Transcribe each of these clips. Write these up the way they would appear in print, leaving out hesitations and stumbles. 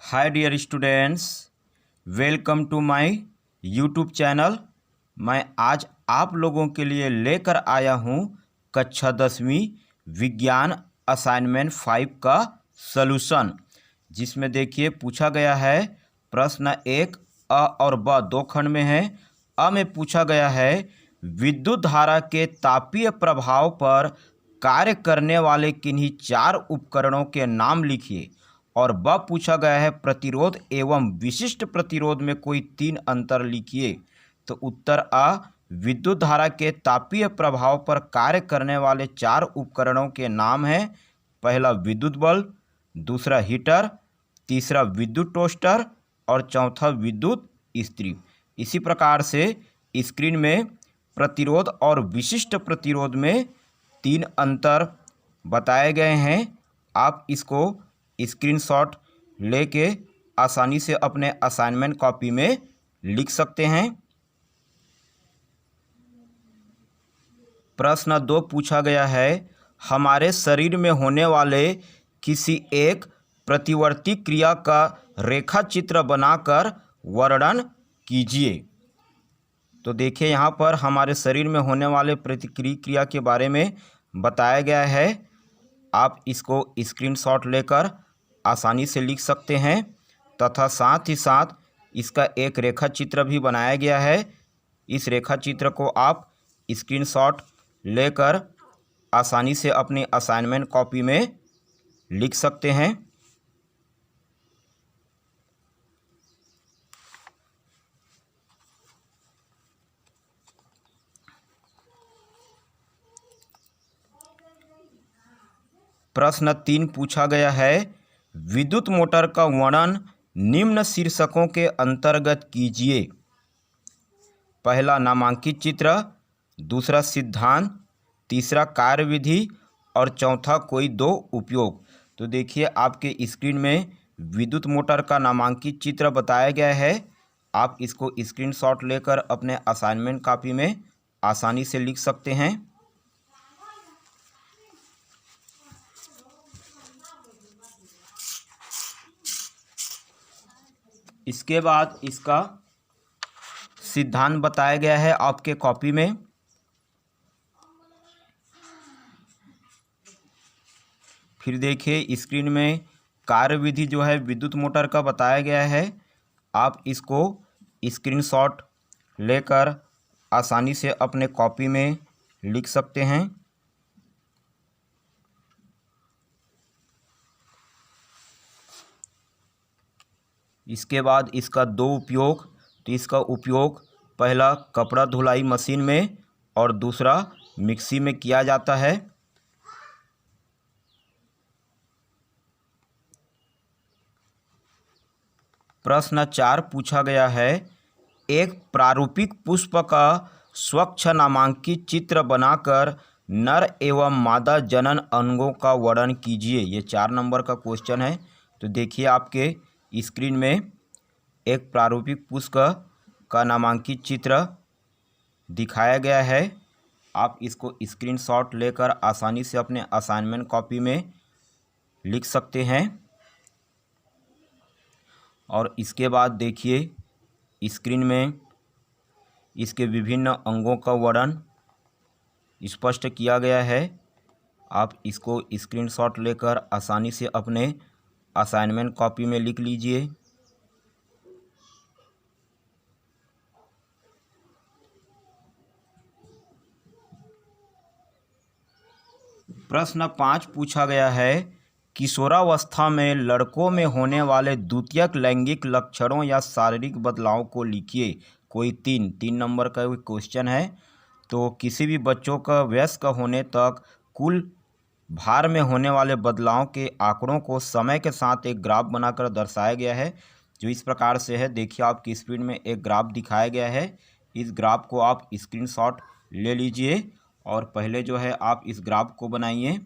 Hi dear students, welcome to my YouTube channel. मैं आज आप लोगों के लिए लेकर आया हूँ कक्षा 10वीं विज्ञान असाइनमेंट 5 का सलूशन, जिसमें देखिए पूछा गया है प्रश्न 1 अ और ब दो खंड में है। अ में पूछा गया है विद्युत धारा के तापीय प्रभाव पर कार्य करने वाले किन्हीं चार उपकरणों के नाम लिखिए। और ब पूछा गया है प्रतिरोध एवं विशिष्ट प्रतिरोध में कोई तीन अंतर लिखिए। तो उत्तर आ, विद्युत धारा के तापीय प्रभाव पर कार्य करने वाले चार उपकरणों के नाम हैं। पहला विद्युत बल्ब, दूसरा हीटर, तीसरा विद्युत टोस्टर और चौथा विद्युत इस्त्री। इसी प्रकार से स्क्रीन में प्रतिरोध और विशिष्ट प्रतिरोध में तीन अंतर बताए गए हैं। आप इसको स्क्रीनशॉट लेके आसानी से अपने असाइनमेंट कॉपी में लिख सकते हैं। प्रश्न 2 पूछा गया है हमारे शरीर में होने वाले किसी एक प्रतिवर्ती क्रिया का रेखा चित्र बनाकर वर्णन कीजिए। तो देखिए यहाँ पर हमारे शरीर में होने वाले प्रतिक्रिया के बारे में बताया गया है। आप इसको स्क्रीनशॉट लेकर आसानी से लिख सकते हैं तथा साथ ही साथ इसका एक रेखा चित्र भी बनाया गया है। इस रेखा चित्र को आप स्क्रीनशॉट लेकर आसानी से अपनी असाइनमेंट कॉपी में लिख सकते हैं। प्रश्न 3 पूछा गया है विद्युत मोटर का वर्णन निम्न शीर्षकों के अंतर्गत कीजिए। पहला नामांकित चित्र, दूसरा सिद्धांत, तीसरा कार्यविधि और चौथा कोई दो उपयोग। तो देखिए आपके स्क्रीन में विद्युत मोटर का नामांकित चित्र बताया गया है। आप इसको स्क्रीनशॉट लेकर अपने असाइनमेंट कॉपी में आसानी से लिख सकते हैं। इसके बाद इसका सिद्धांत बताया गया है आपके कॉपी में। फिर देखिए स्क्रीन में कार्यविधि जो है विद्युत मोटर का बताया गया है। आप इसको स्क्रीनशॉट लेकर आसानी से अपने कॉपी में लिख सकते हैं। इसके बाद इसका दो उपयोग। तो इसका उपयोग पहला कपड़ा धुलाई मशीन में और दूसरा मिक्सी में किया जाता है। प्रश्न 4 पूछा गया है एक प्रारूपिक पुष्प का स्वच्छ नामांकित चित्र बनाकर नर एवं मादा जनन अंगों का वर्णन कीजिए। ये 4 नंबर का क्वेश्चन है। तो देखिए आपके स्क्रीन में एक प्रारूपिक पुष्प का नामांकित चित्र दिखाया गया है। आप इसको स्क्रीनशॉट लेकर आसानी से अपने असाइनमेंट कॉपी में लिख सकते हैं। और इसके बाद देखिए स्क्रीन में इसके विभिन्न अंगों का वर्णन स्पष्ट किया गया है। आप इसको स्क्रीनशॉट लेकर आसानी से अपने असाइनमेंट कॉपी में लिख लीजिए। प्रश्न 5 पूछा गया है किशोरावस्था में लड़कों में होने वाले द्वितीयक लैंगिक लक्षणों या शारीरिक बदलाव को लिखिए। कोई तीन नंबर का क्वेश्चन है। तो किसी भी बच्चों का वयस्क होने तक कुल भार में होने वाले बदलाव के आंकड़ों को समय के साथ एक ग्राफ बनाकर दर्शाया गया है, जो इस प्रकार से है। देखिए आपकी स्क्रीन में एक ग्राफ दिखाया गया है। इस ग्राफ को आप स्क्रीनशॉट ले लीजिए और पहले जो है आप इस ग्राफ को बनाइए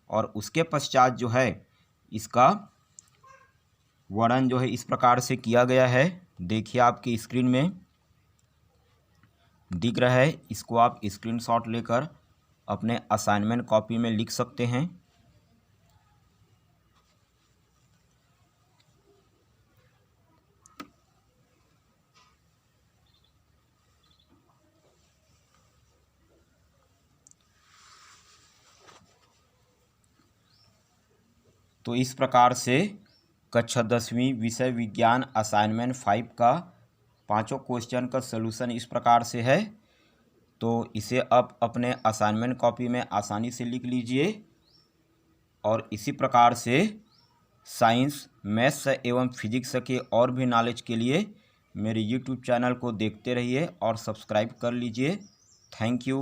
और उसके पश्चात जो है इसका वर्णन जो है इस प्रकार से किया गया है। देखिए आपकी स्क्रीन में दिख रहा है। इसको आप स्क्रीनशॉट लेकर अपने असाइनमेंट कॉपी में लिख सकते हैं। तो इस प्रकार से कक्षा 10वीं विषय विज्ञान असाइनमेंट 5 का पांचों क्वेश्चन का सलूशन इस प्रकार से है। तो इसे आप अपने असाइनमेंट कॉपी में आसानी से लिख लीजिए और इसी प्रकार से साइंस, मैथ्स एवं फिजिक्स के और भी नॉलेज के लिए मेरे यूट्यूब चैनल को देखते रहिए और सब्सक्राइब कर लीजिए। Thank you.